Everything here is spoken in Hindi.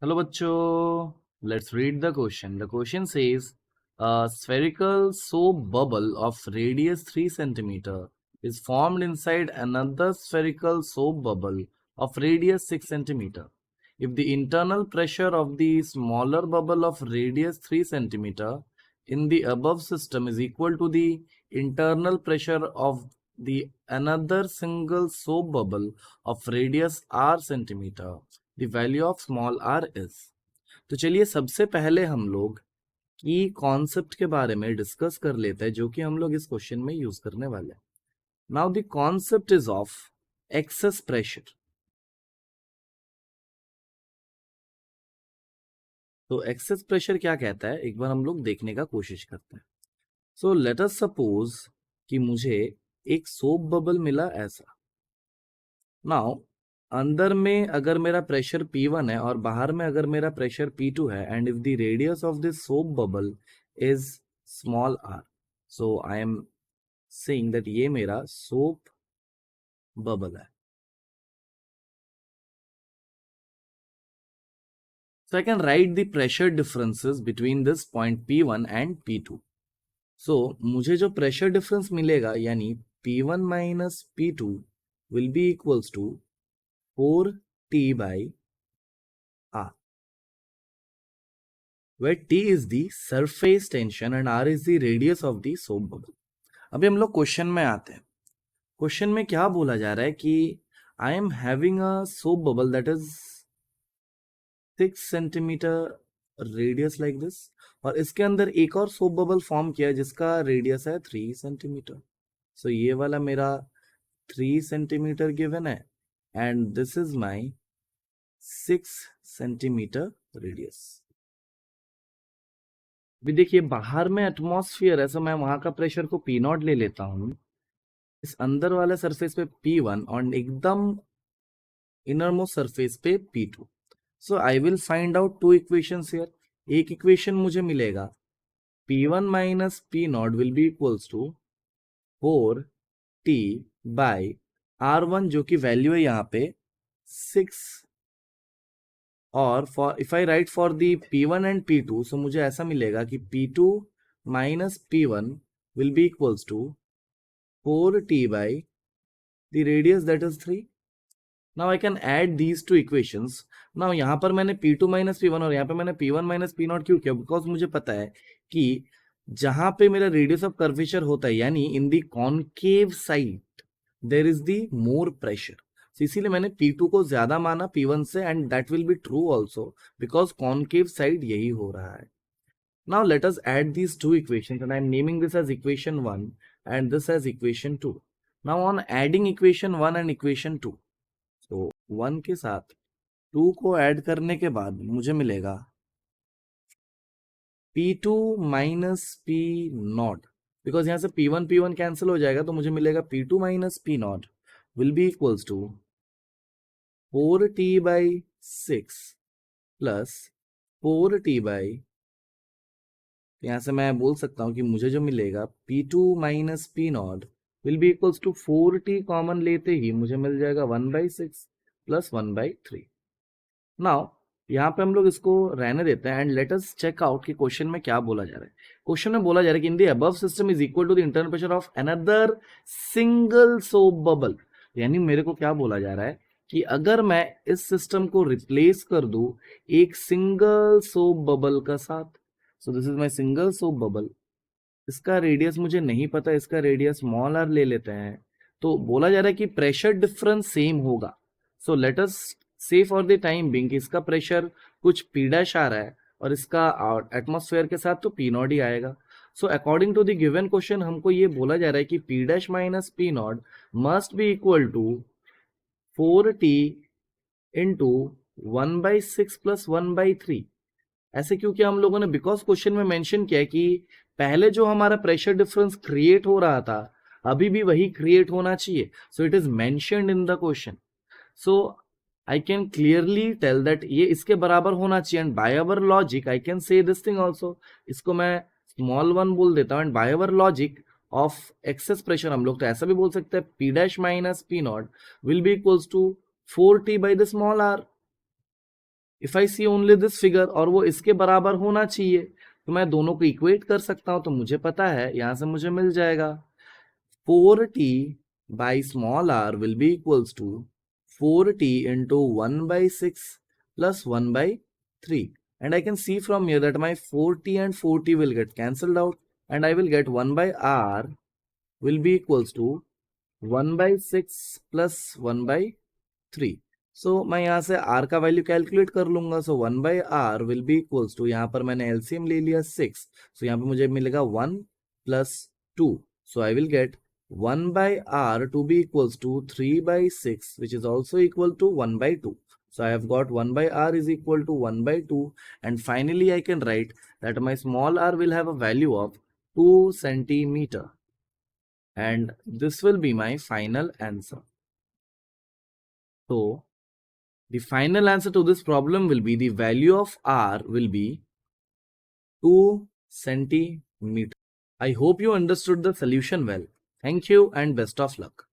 Hello, bachcho. Let's read the question. The question says, a spherical soap bubble of radius 3 centimeter is formed inside another spherical soap bubble of radius 6 centimeter. If the internal pressure of the smaller bubble of radius 3 centimeter in the above system is equal to the internal pressure of the another single soap bubble of radius r centimeter, the value of small r is। तो चलिए सबसे पहले हम लोग की कॉन्सेप्ट के बारे में डिस्कस कर लेते हैं जो कि हम लोग इस क्वेश्चन में यूज करने वाले हैं। Now the concept is of excess pressure. तो एक्सेस प्रेशर क्या कहता है एक बार हम लोग देखने का कोशिश करते हैं। सो लेट अस सपोज कि मुझे एक सोप बबल मिला ऐसा। नाउ अंदर में अगर मेरा प्रेशर P1 है और बाहर में अगर मेरा प्रेशर P2 है and if the radius of this soap bubble is small r, so I am saying that ये मेरा सोप बबल है। So I can write the pressure differences between this point P1 and P2. So मुझे जो प्रेशर डिफरेंस मिलेगा यानी P1 minus P2 will be equals to 4T by R, where T is the surface tension and R is the radius of the soap bubble. अभी हम लोग क्वेश्चन में आते हैं। क्वेश्चन में क्या बोला जा रहा है कि I am having a soap bubble that is 6 centimetre radius like this, और इसके अंदर एक और सोप बबल फॉर्म किया है जिसका रेडियस है 3 सेंटीमीटर। सो ये वाला मेरा 3 सेंटीमीटर गिवन है and this is my 6 centimetre radius. भी देखिए बाहर में एटमॉस्फेयर है, सो मैं वहां का प्रेशर को पी नॉट ले लेता हूं, इस अंदर वाले सरफेस पे P1 और एकदम इनर मोस्ट सरफेस पे P2। So I will find out two equations here. एक इक्वेशन मुझे मिलेगा P1 minus P naught will be equals to 4T by R1 जो कि वैल्यू है यहाँ पे 6, और for if I write for the P1 and P2 so मुझे ऐसा मिलेगा कि P2 minus P1 will be equals to 4T by the radius that is 3। Now I can add these two equations. Now यहाँ पर मैंने P2 माइनस P1 और यहाँ पे मैंने P1 माइनस P नॉट क्यों किया? बिकॉज मुझे पता है कि जहां पे मेरा रेडियस ऑफ कर्वेचर होता है यानी in the concave side there is the more pressure, इसीलिए मैंने P2 को ज्यादा माना P1 से and that will be true also because concave side यही हो रहा है। Now let us add these two equations and I am naming this as equation 1 and this as equation 2। Now on adding equation 1 and equation 2, तो 1 के साथ 2 को ऐड करने के बाद मुझे मिलेगा P2 minus P not, because यहां से P1 कैंसिल हो जाएगा तो मुझे मिलेगा P2 minus P naught will be equals to 4T by 6 plus 4T by, यहां से मैं बोल सकता हूं कि मुझे जो मिलेगा P2 minus P naught will be equals to 4T common लेते ही मुझे मिल जाएगा 1/6 प्लस 1/3। नाउ यहाँ पे हम लोग इसको रहने देते हैं and let us check out कि क्वेश्चन में क्या बोला जा रहा है। क्वेश्चन में बोला जा रहा है कि in the above system is equal to the internal pressure of another single soap bubble. यानी मेरे को क्या बोला जा रहा है कि अगर मैं इस सिस्टम को रिप्लेस कर दूं एक सिंगल सोप बबल का साथ, so this is my single soap bubble, इसका रेडियस मुझे नहीं पता, इसका रेडियस स्मॉल आर ले लेते हैं, तो बोला जा रहा है कि प्रेशर डिफरेंस सेम होगा। सो लेट अस से फॉर द टाइम बिंग इसका प्रेशर कुछ P डैश आ रहा है और इसका एटमॉस्फेयर के साथ तो P नॉट ही आएगा। So according to the given question हमको ये बोला जा रहा है कि P dash minus P naught must be equal to 4T into 1/6 plus 1/3। ऐसे क्योंकि हम लोगों ने, बिकॉज क्वेश्चन में मेंशन किया है कि पहले जो हमारा प्रेशर डिफरेंस क्रिएट हो रहा था अभी भी वही क्रिएट होना चाहिए, so it is mentioned in the question. So I can clearly tell that ये इसके बराबर होना चाहिए and by our logic I can say this thing also. इसको मैं स्मॉल 1 बोल देता हूँ and by our logic of excess pressure हम लोग तो ऐसा भी बोल सकते हैं P dash minus P naught will be equals to 4T by the small r. If I C only this figure, और वो इसके बराबर होना चाहिए, तो मैं दोनों को इक्वेट कर सकता हूं। तो मुझे पता है, यहां से मुझे मिल जाएगा 4t by small r will be equals to 4t into 1 by 6 plus 1 by 3. And I can see from here that my 4t and 4t will get cancelled out, and I will get 1 by r will be equals to 1 by 6 plus 1 by 3. सो मैं यहाँ से r का वैल्यू कैलकुलेट कर लूंगा। So 1 by r will be equals to, यहाँ पर मैंने एलसीएम ले लिया 6, सो यहाँ पे मुझे मिलेगा 1 plus 2। So I will get 1 by r to be equals to 3 by 6 which is also equal to 1 by 2। So I have got 1 by r is equal to 1 by 2, and finally I can write that my small r will have a value of 2 centimeter, and this will be my final answer. So the final answer to this problem will be the value of r will be 2 centimeter. I hope you understood the solution well. Thank you and best of luck.